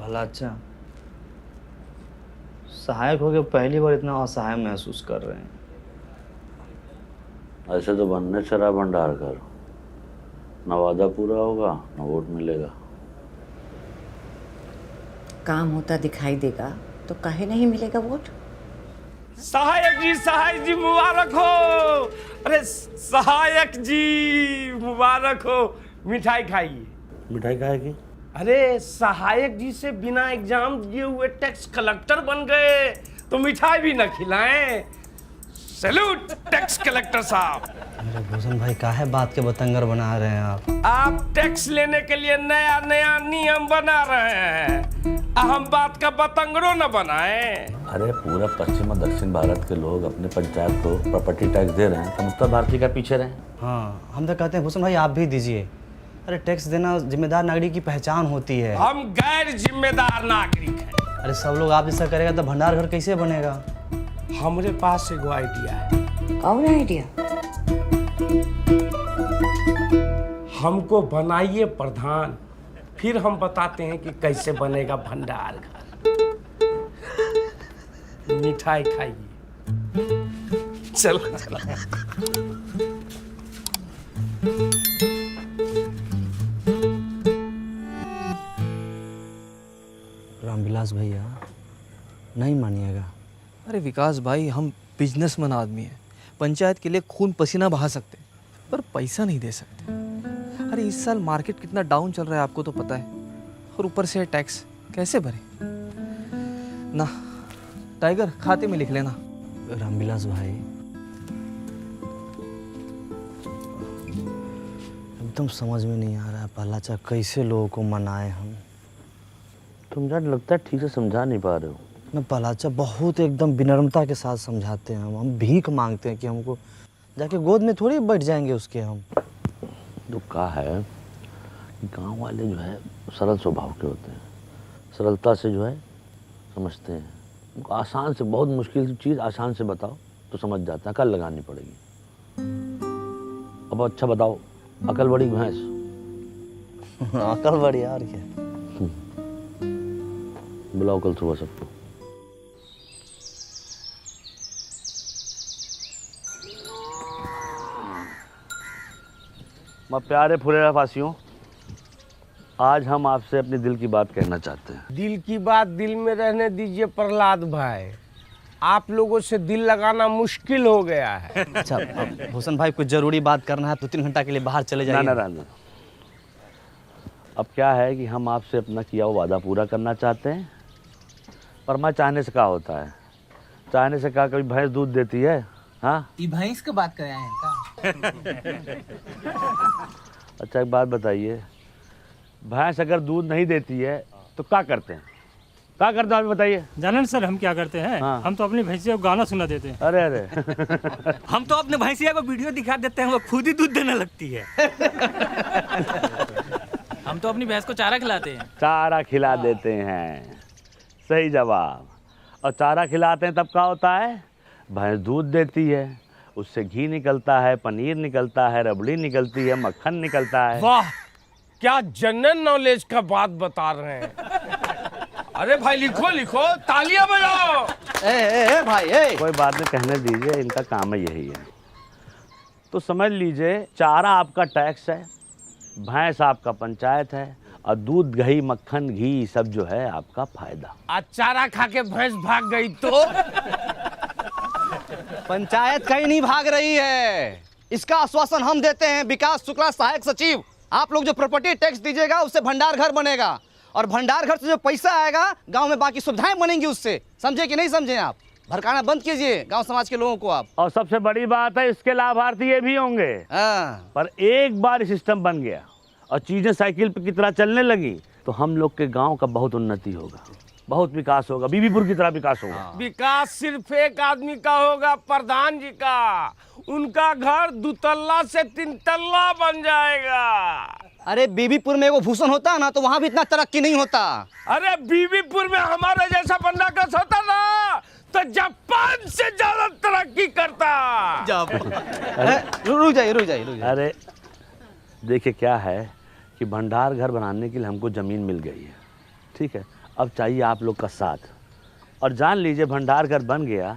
भला अच्छा, सहायक हो के पहली बार इतना असहाय महसूस कर रहे हैं। ऐसे तो बनने चला भंडार कर, न वादा पूरा होगा न वोट मिलेगा। काम होता दिखाई देगा तो काहे नहीं मिलेगा वोट। सहायक जी मुबारक हो। अरे सहायक जी मुबारक हो। मिठाई खाइए। मिठाई खाएगी? अरे सहायक जी से बिना एग्जाम दिए हुए टैक्स कलेक्टर बन गए तो मिठाई भी न खिलाएं। सैल्यूट टैक्स कलेक्टर साहब। अरे भूषण भाई काहे बात के बतंगर बना रहे हैं आप टैक्स लेने के लिए नया नया नियम बना रहे हैं, हम बात का बतंगड़ो न बनाए। अरे पूरा पश्चिम और दक्षिण भारत के लोग अपने पंचायत को प्रॉपर्टी टैक्स दे रहे हैं, तो उत्तर भारतीय का पीछे रहे। हाँ, हम तो कहते हैं भूषण भाई आप भी दीजिए। अरे टैक्स देना जिम्मेदार नागरिक की पहचान होती है। हम गैर जिम्मेदार नागरिक हैं। अरे सब लोग आप जैसा करेगा तो भंडार घर कैसे बनेगा? हमारे पास एगो आइडिया है। कौन आइडिया? हमको बनाइए प्रधान, फिर हम बताते हैं कि कैसे बनेगा भंडार घर। मिठाई खाइए। चलो रामविलास भैया नहीं मानिएगा। अरे विकास भाई, हम बिजनेसमैन आदमी हैं, पंचायत के लिए खून पसीना बहा सकते पर पैसा नहीं दे सकते। अरे इस साल मार्केट कितना डाउन चल रहा है आपको तो पता है, और ऊपर से टैक्स कैसे भरे ना। टाइगर खाते में लिख लेना। रामविलास भाई एकदम समझ में नहीं आ रहा है पहलाचा कैसे लोगों को मनाए हम। तुम यार लगता है ठीक से समझा नहीं पा रहे हो। न पहलाचा बहुत एकदम विनम्रता के साथ समझाते हैं हम भीख मांगते हैं कि हमको जाके गोद में थोड़ी बैठ जाएंगे उसके हम। तो कहा है कि गाँव वाले जो है सरल स्वभाव के होते हैं, सरलता से जो है समझते हैं। उनको आसान से, बहुत मुश्किल चीज़ आसान से बताओ तो समझ जाता है, अकल लगानी पड़ेगी। अब अच्छा बताओ, अकल बड़ी भैंस। अकल बड़ी और क्या। बुलाओ कल सुबह सबको। मैं प्यारे फुलेरा फासियों, आज हम आपसे अपने दिल की बात कहना चाहते हैं। दिल की बात दिल में रहने दीजिए प्रहलाद भाई, आप लोगों से दिल लगाना मुश्किल हो गया है। अच्छा भूषण भाई कुछ जरूरी बात करना है, 2-3 घंटा के लिए बाहर चले जाइए। ना। अब क्या है कि हम आपसे अपना किया हुआ वादा पूरा करना चाहते हैं, पर मैं चाहने से क्या होता है। चाहने से क्या कभी भैंस दूध देती है? हाँ, ये भैंस की बात कर रहे हैं का? अच्छा एक बात बताइए, भैंस अगर दूध नहीं देती है तो क्या करते हैं? क्या करते हैं आप बताइए। जाने सर हम क्या करते हैं? हाँ। हम तो अपनी भैंसिया को गाना सुना देते हैं। अरे हम तो अपने भैंसिया को वीडियो दिखा देते हैं, वो खुद ही दूध देने लगती है। हम तो अपनी भैंस को चारा खिलाते हैं। चारा खिला देते हैं, सही जवाब। और चारा खिलाते हैं तब क्या होता है? भैंस दूध देती है, उससे घी निकलता है, पनीर निकलता है, रबड़ी निकलती है, मक्खन निकलता है। वाह, क्या जनरल नॉलेज का बात बता रहे हैं। अरे भाई लिखो लिखो, तालियां बजाओ। ए भाई कोई बात नहीं, कहने दीजिए, इनका काम है यही है। तो समझ लीजिए, चारा आपका टैक्स है, भैंस आपका पंचायत है, और दूध दही मक्खन घी सब जो है आपका फायदा। आज चारा खा के भैंस भाग गई तो? पंचायत कहीं नहीं भाग रही है, इसका आश्वासन हम देते हैं। विकास शुक्ला सहायक सचिव, आप लोग जो प्रॉपर्टी टैक्स दीजिएगा उससे भंडार घर बनेगा, और भंडार घर से जो पैसा आएगा गांव में बाकी सुविधाएं बनेंगी उससे। समझे कि नहीं समझे? आप भड़काना बंद कीजिए गांव समाज के लोगों को आप। और सबसे बड़ी बात है, इसके लाभार्थी ये भी होंगे। पर एक बार सिस्टम बन गया और चीजें साइकिल पे की तरह चलने लगी तो हम लोग के गांव का बहुत उन्नति होगा, बहुत विकास होगा, बीबीपुर की तरह विकास होगा। विकास सिर्फ एक आदमी का होगा, प्रधान जी का। उनका घर 2 तल्ला से 3 तल्ला बन जाएगा। अरे बीबीपुर में वो भूषण होता है ना तो वहाँ भी इतना तरक्की नहीं होता। अरे बीबीपुर में हमारे जैसा बंदा का होता ना तो जापान से ज्यादा तरक्की करता। रुक जाइए। अरे देखिए क्या है कि भंडार घर बनाने के लिए हमको ज़मीन मिल गई है, ठीक है। अब चाहिए आप लोग का साथ। और जान लीजिए भंडार घर बन गया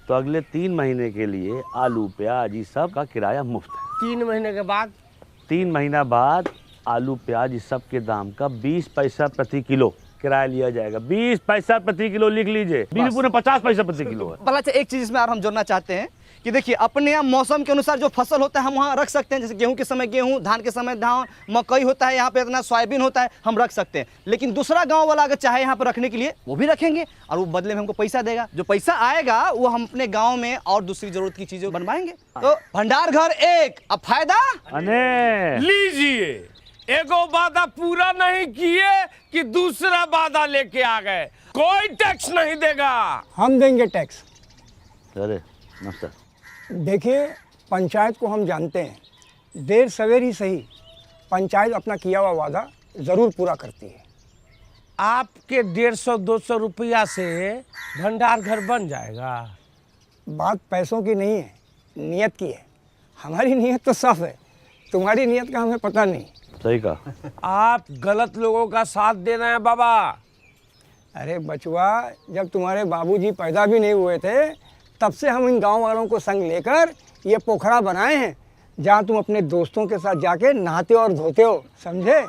तो अगले 3 महीने के लिए आलू प्याज ये सब का किराया मुफ्त है। 3 महीने के बाद 3 महीना बाद आलू प्याज इस सब के दाम का 20 पैसा प्रति किलो किराया लिया जाएगा। 20 पैसा प्रति किलो लिख लीजिए। बीबीपुर में 50 पैसा प्रति किलो है। भला अच्छा एक चीज इसमें और हम जोड़ना चाहते हैं कि देखिए अपने यहाँ मौसम के अनुसार जो फसल होता है हम वहाँ रख सकते हैं। जैसे गेहूं के समय गेहूं, धान के समय धान, मकई होता है यहाँ पे इतना, सोयाबीन होता है, हम रख सकते हैं। लेकिन दूसरा गांव वाला अगर चाहे यहाँ पर रखने के लिए वो भी रखेंगे और वो बदले में हमको पैसा देगा। जो पैसा आएगा वो हम अपने गाँव में और दूसरी जरूरत की चीजें बनवाएंगे। तो भंडार घर एक, अब फायदा अने लीजिए। एगो वादा पूरा नहीं किए कि दूसरा वादा लेके आ गए। कोई टैक्स नहीं देगा। हम देंगे टैक्स। अरे नमस्कार। देखिए पंचायत को हम जानते हैं, देर सवेर ही सही पंचायत अपना किया हुआ वादा ज़रूर पूरा करती है। आपके 150-200 रुपया से भंडार घर बन जाएगा। बात पैसों की नहीं है, नियत की है। हमारी नियत तो साफ है, तुम्हारी नियत का हमें पता नहीं। सही कहा। आप गलत लोगों का साथ दे रहे हैं बाबा। अरे बचुआ, जब तुम्हारे बाबूजी पैदा भी नहीं हुए थे तब से हम इन गांव वालों को संग लेकर ये पोखरा बनाए हैं जहां तुम अपने दोस्तों के साथ जाके नहाते और धोते हो। समझे?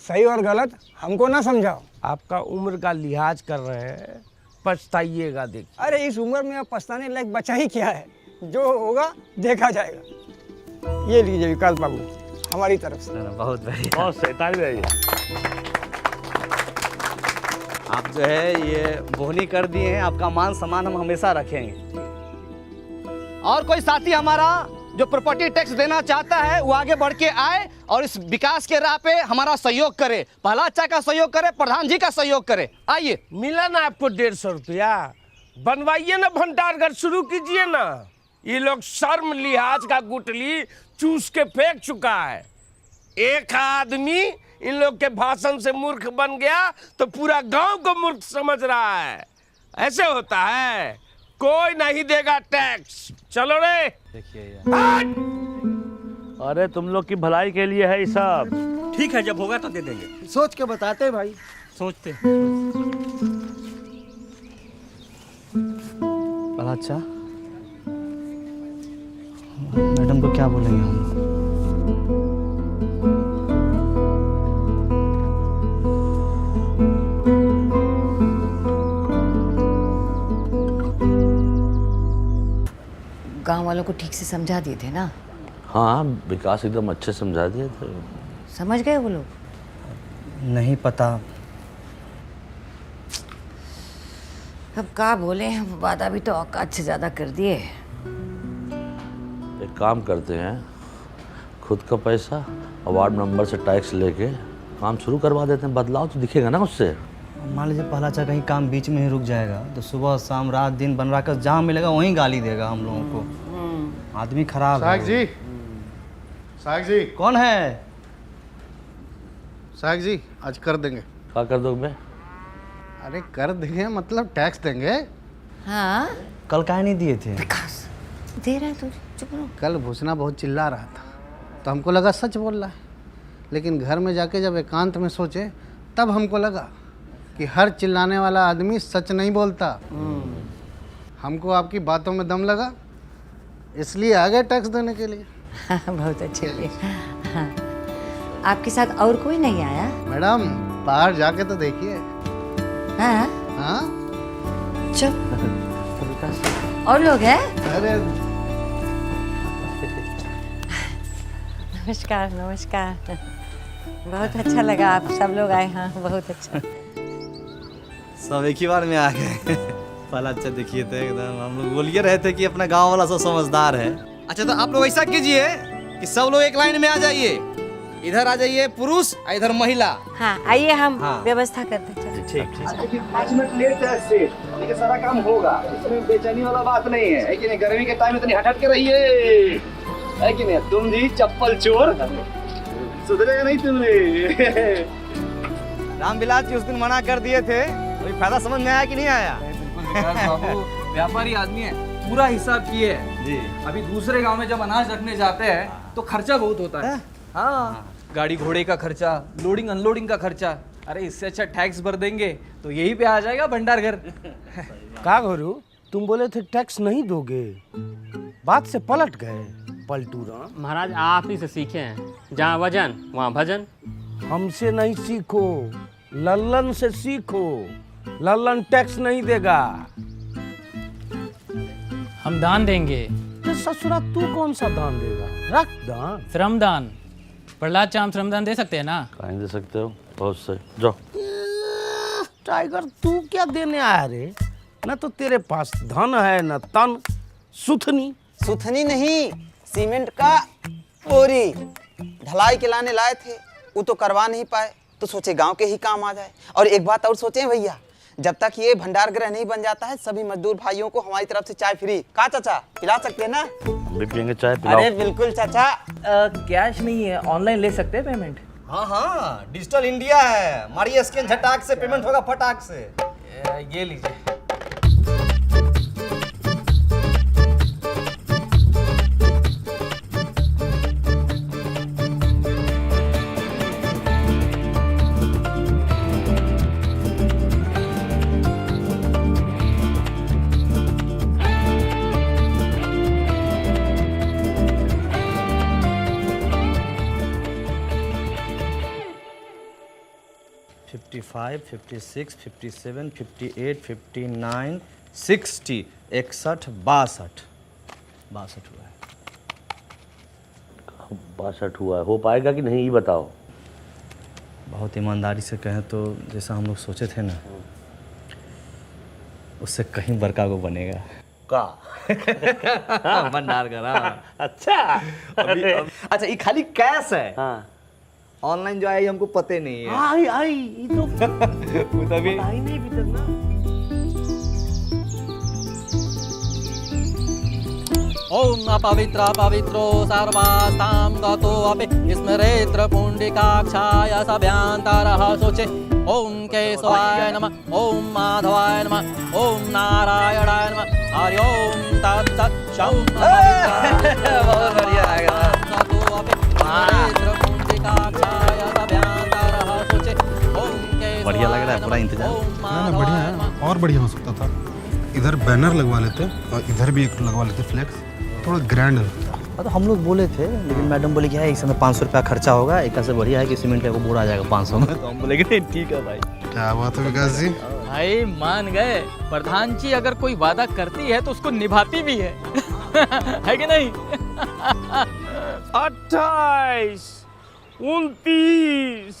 सही और गलत हमको ना समझाओ। आपका उम्र का लिहाज कर रहे हैं, पछताइएगा। देख, अरे इस उम्र में अब पछताने लायक बचा ही क्या है, जो होगा देखा जाएगा। ये लीजिए विकास बाबू हमारी तरफ से। बहुत बढ़िया। बहुत सही, ताली बजाइए। आप जो है ये बोहनी कर दिए हैं, आपका मान सम्मान हम हमेशा रखेंगे। और कोई साथी हमारा जो प्रॉपर्टी टैक्स देना चाहता है वो आगे बढ़ के आए और इस विकास के राह पे हमारा सहयोग करे। पहला अच्छा का सहयोग करे, प्रधान जी का सहयोग करे। आइए। मिला ना आपको 150 रुपया? बनवाइए ना, भंडार घर शुरू कीजिए ना। ये लोग शर्म लिहाज का गुटली चूस के फेंक चुका है। एक आदमी इन लोग के भाषण से मूर्ख बन गया तो पूरा गांव को मूर्ख समझ रहा है। ऐसे होता है। कोई नहीं देगा टैक्स। चलो रे। अरे तुम लोग की भलाई के लिए है ये सब। ठीक है, जब होगा तो दे देंगे। सोच के बताते भाई। सोचते बड़ा अच्छा। मैडम को क्या बोलेंगे हम? गांव वालों को ठीक से समझा दिए थे ना? हाँ, विकास एकदम अच्छे समझा दिए थे। समझ गए वो लोग? नहीं पता। अब क्या बोले, वादा भी तो औकात से ज़्यादा कर दिए। एक काम करते हैं, खुद का पैसा और वार्ड मेंबर से टैक्स लेके काम शुरू करवा देते हैं। बदलाव तो दिखेगा ना उससे। मान लीजिए पहला अच्छा कहीं काम बीच में ही रुक जाएगा तो सुबह शाम रात दिन बन रहा कर जहाँ मिलेगा वहीं गाली देगा हम लोगों को। आदमी खराब है। साहब जी कौन है? साहब जी आज कर देंगे। क्या कर दोगे? अरे कर देंगे मतलब टैक्स देंगे। हाँ, कल काहे नहीं दिए थे? विकास दे रहा है तो चुप रहो। कल भूसना बहुत चिल्ला रहा था तो हमको लगा सच बोल रहा है, लेकिन घर में जाके जब एकांत में सोचे तब हमको लगा कि हर चिल्लाने वाला आदमी सच नहीं बोलता। हमको आपकी बातों में दम लगा, इसलिए आ गए टैक्स देने के लिए। बहुत अच्छे हुए। हाँ। आपके साथ और कोई नहीं आया? मैडम बाहर जाके तो देखिए। हाँ हाँ चुप। और लोग हैं? अरे नमस्कार नमस्कार। बहुत अच्छा लगा आप सब लोग आए। हाँ बहुत अच्छा। सब एक ही बार में आ गए। पहला अच्छा देखिए तो एकदम हम लोग बोलिए रहे थे कि अपना गांव वाला सब समझदार है। अच्छा तो आप लोग ऐसा कीजिए कि सब लोग एक लाइन में आ जाइए। इधर आ जाइए पुरुष, इधर महिला। हाँ आइए हम व्यवस्था करते हैं। ठीक 5 मिनट लेट है सेठ, लेकिन सारा काम होगा। इसमें बेचैनी वाला बात नहीं है कि नहीं? गर्मी के टाइम इतनी हट के रहिए, है कि नहीं? तुम जी चप्पल चोर, सुधरेगा नहीं तुमने। रामविलास जी उस दिन मना कर दिए थे, कोई फायदा समझ में आया कि नहीं आया? बाबू व्यापारी आदमी है, पूरा हिसाब किए है जी। अभी दूसरे गांव में जब अनाज रखने जाते हैं तो खर्चा बहुत होता है। हाँ, गाड़ी घोड़े का खर्चा, लोडिंग अनलोडिंग का खर्चा, अरे इससे अच्छा टैक्स भर देंगे तो यही पे आ जाएगा भंडार घर। का गुरु, तुम बोले थे टैक्स नहीं दोगे, बात से पलट गए पलटू राम। महाराज आप ही से सीखे हैं, जहाँ वजन वहाँ भजन। हमसे नहीं सीखो, लल्लन से सीखो। लल्लन टैक्स नहीं देगा। हम दान देंगे। तो ससुरा तू कौन सा दान देगा? रख दान। श्रमदान। प्रहलाद चाम श्रमदान दे सकते हैं ना? कहीं दे सकते हो, बहुत सही। जाओ। टाइगर तू क्या देने आया रे? न तो तेरे पास धन है न तन। सुथनी सुथनी नहीं, सीमेंट का बोरी ढलाई के लाने लाए थे, वो तो करवा नहीं पाए, तो सोचे गांव के ही काम आ जाए। और एक बात और सोचे भैया, जब तक ये भंडार गृह नहीं बन जाता है, सभी मजदूर भाइयों को हमारी तरफ से चाय फ्री। कहा चाचा, पिला सकते हैं ना? हम भी पियेंगे चाय, पिलाओ। अरे बिल्कुल चाचा। कैश नहीं है, ऑनलाइन ले सकते हैं पेमेंट। हाँ हाँ, डिजिटल इंडिया है, मारिए स्कैन, झटाक से पेमेंट होगा फटाक से। ये लीजिए। फाइव 56 57 58 59 60 61 62 हुआ है। 62 हुआ है, हो पाएगा कि नहीं ये बताओ। बहुत ईमानदारी से कहें तो जैसा हम लोग सोचे थे ना, उससे कहीं बड़का को बनेगा का भंडार का। अच्छा। अच्छा, ये खाली कैश है। हाँ, ऑनलाइन जो आई हमको पते नहीं है। आई ये तो वो तभी आई नहीं भी तक ना। ओम अपवित्र पवित्रो सर्वास्तां गतो अपि स्मरेत्र पुण्डिकाक्षाय सभ्यांतरः शोचे। ओम केशवाय नमः, ओम माधवाय नमः, ओम नारायणाय नमः। हरि ओम तत्सत्। बहुत बढ़िया आ गया। गतो अपि स्मरेत्र पुण्डिकाक्षाय सभ्यांतरः शोचे। ओम केशवाय बढ़िया लग रहा है पूरा इंतजाम। ना बढ़िया है, और बढ़िया हो सकता था। इधर बैनर लगवा लेते और इधर भी एक लगवा लेते फ्लेक्स, थोड़ा ग्रैंड लगता। तो हम लोग बोले थे, लेकिन मैडम बोले कि है इसमें 500 रुपया खर्चा होगा, एक से बढ़िया है कि सीमेंट का बोरा आ जाएगा 500 में। तो हम बोले कि ठीक है भाई। क्या बात है विकास जी? भाई मान गए, प्रधान जी अगर कोई वादा करती है तो उसको निभाती भी है। है कि नहीं? 28 29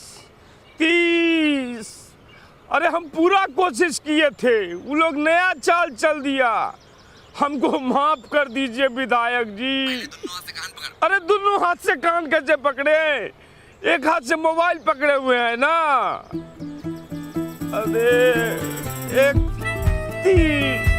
30। अरे हम पूरा कोशिश किए थे, वो लोग नया चाल चल दिया। हमको माफ कर दीजिए विधायक जी। अरे दोनों हाथ से कान कैसे पकड़े? एक हाथ से मोबाइल पकड़े हुए हैं ना। अरे 31